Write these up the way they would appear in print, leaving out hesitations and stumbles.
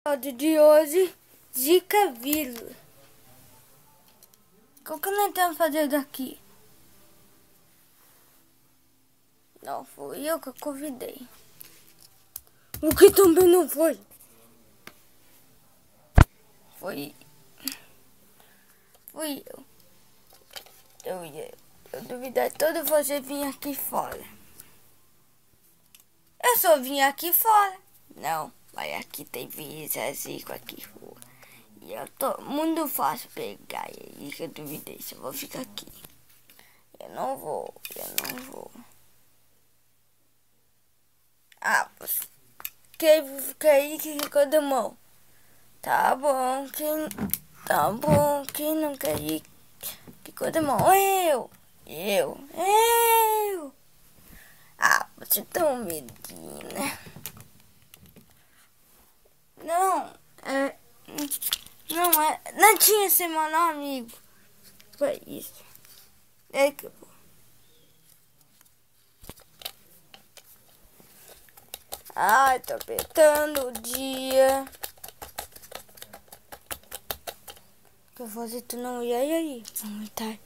Episódio de hoje, Zika vírus. O que nós estamos fazendo aqui? Não fui eu que convidei. O que também não foi? Fui eu. Eu duvidei todo você vir aqui fora. Eu só vim aqui fora. Não, mas aqui tem vírus, Zico aqui rua. E eu tô muito fácil pegar. E aí que eu duvidei se eu vou ficar aqui. Eu não vou. Ah, você quer ficar aí que ficou de mão. Tá bom, quem não quer ir, ficou de mão. Eu. Ah, você tá um medinho, né? Não tinha ser meu amigo. Foi isso. É que eu vou. Ai, tô apertando o dia. Que eu vou fazer tu não ir aí. Vamos tá.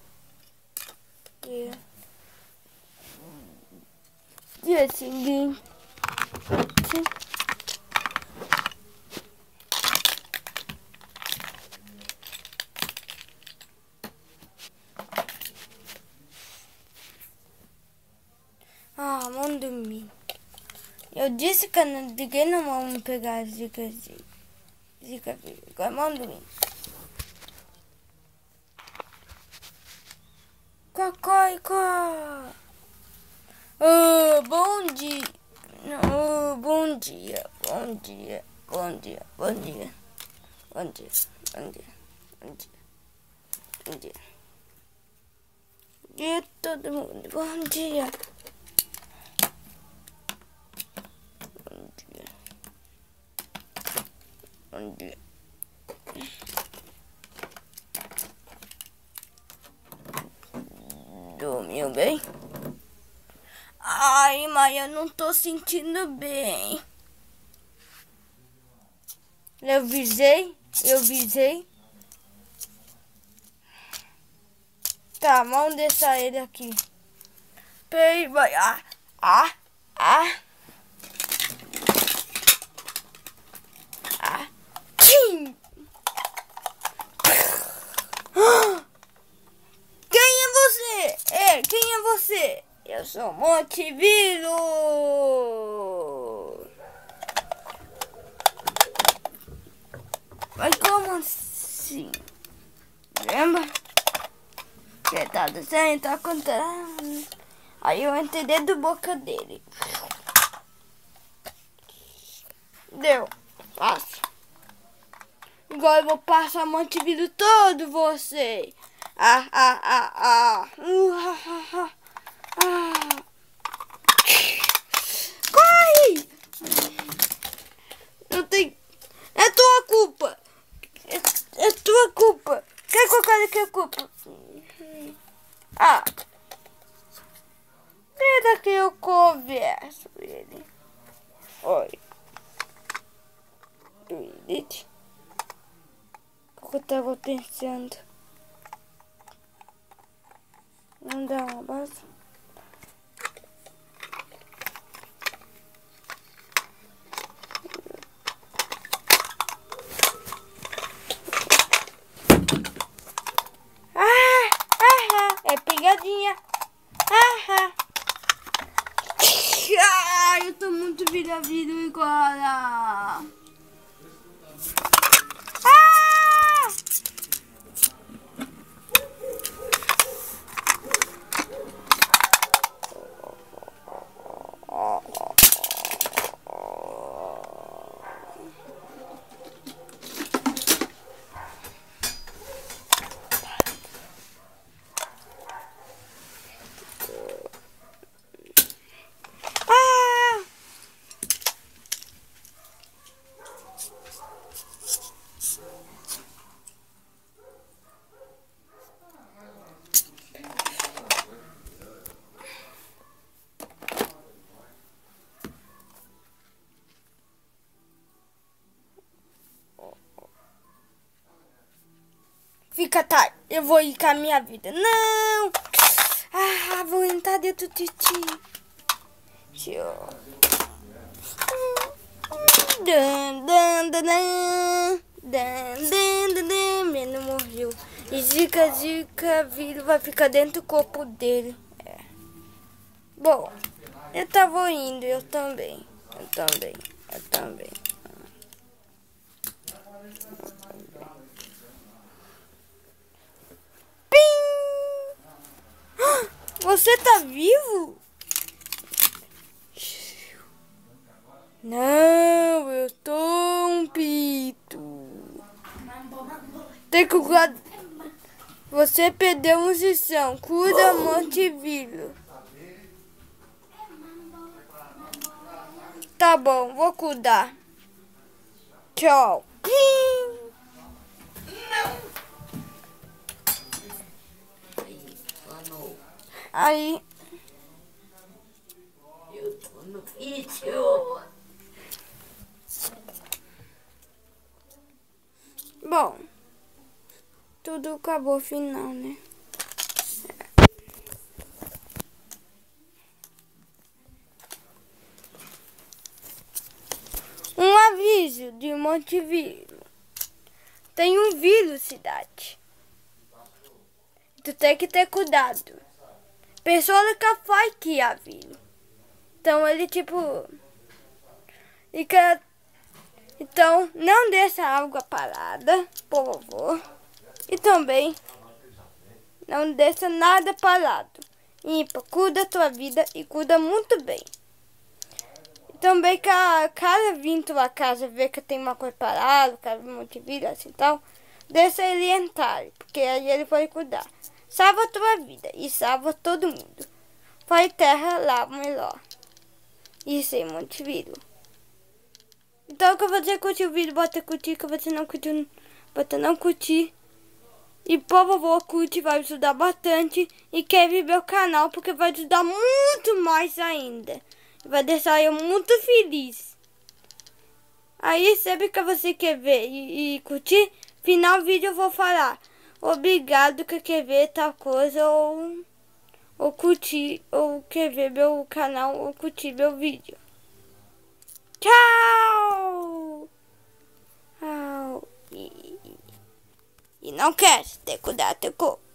Dia seguinte. Ah, vamos dormir. Eu disse que ninguém não vamos pegar Zika. Agora vamos dormir. Cocóico. Bom dia. Bom dia. E todo mundo, bom dia. Bom dia. Dormiu bem? Ai, mas eu não tô sentindo bem. Eu visei. Tá, vamos deixar ele aqui. Peraí, vai. Quem é você? Quem é você? Eu sou Montevideo. Mas como assim? Lembra? Você tá desenhando, tá contando. Aí eu entrei dentro da boca dele. Deu. Fácil. Agora eu vou passar Montevideo todo você. Corre! Não tem. É tua culpa. É tua culpa. Quer colocar aqui a culpa? Espera que eu converso com ele. Oi. Duvidite. O que eu tava pensando? Não dá um abraço? É pegadinha. Eu tô muito vira-vira agora. fica tarde. Eu vou ir com a minha vida. Não! Ah, vou entrar dentro do titi. Menino morreu. E Zica, vírus vai ficar dentro do corpo dele. É. Bom, eu tava indo, eu também. Você tá vivo? Não, eu tô um pito. Tem que cuidar. Você perdeu uma sessão. Cuida, Montevideo. Tá bom, vou cuidar. Tchau. Aí. Eu tô no vídeo. Bom, tudo acabou final, né? Um aviso de Montevideo. Tem um vírus, cidade. Tu tem que ter cuidado. Pessoa que faz que há vírus. Então ele tipo... Então não deixa a água parada, por favor. E também não deixa nada parado. Limpa, cuida da tua vida e cuida muito bem. Também que a cara vir tua casa ver que tem uma coisa parada, cara muito vida assim tal, deixa ele entrar, porque aí ele vai cuidar. Salva a tua vida e salva todo mundo. Faz terra lá melhor. Isso aí, Montevideo. Então que você curtir o vídeo, bota curtir, que você não curtiu, bota não curtir. E por favor, curte, vai ajudar bastante. E quer ver meu canal, porque vai ajudar muito mais ainda. Vai deixar eu muito feliz. Aí sempre que você quer ver e curtir, final do vídeo eu vou falar obrigado que quer ver tal coisa ou curtir, ou quer ver meu canal ou curtir meu vídeo. Tchau! E não quer ter cuidado, teu corpo.